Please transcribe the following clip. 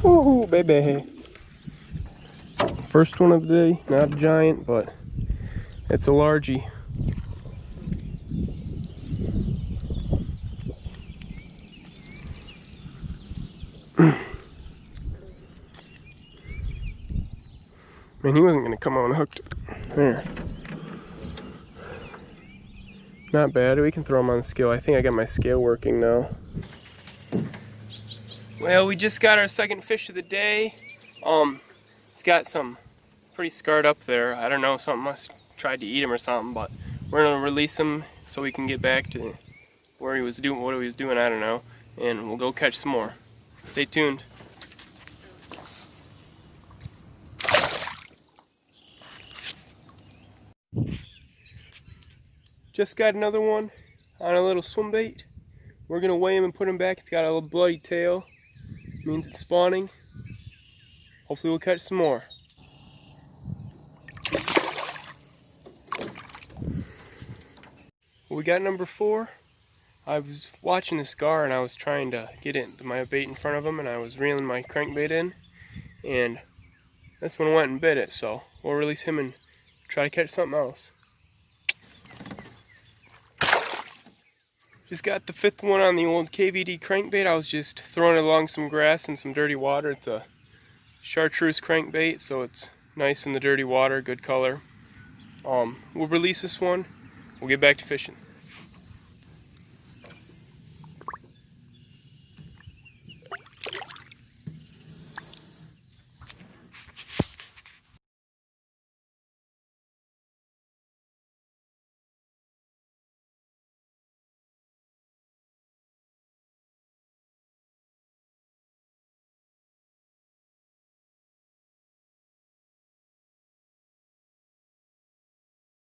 Woohoo, baby. First one of the day, not a giant, but it's a largie. Man, he wasn't gonna come on hooked. There. Not bad. We can throw him on the scale. I think I got my scale working now. Well, we just got our second fish of the day. It's got some pretty scarred up there. I don't know, something must have tried to eat him or something, but we're gonna release him so we can get back to where he was doing, what he was doing, I don't know, and we'll go catch some more. Stay tuned. Just got another one on a little swim bait. We're gonna weigh him and put him back. It's got a little bloody tail. Means it's spawning. Hopefully we'll catch some more. We got number 4. I was watching this gar and I was trying to get my bait in front of him, and I was reeling my crankbait in, and this one went and bit it, so we'll release him and try to catch something else. Just got the 5th one on the old KVD crankbait. I was just throwing it along some grass and some dirty water. It's a chartreuse crankbait, so it's nice in the dirty water, good color. We'll release this one. We'll get back to fishing.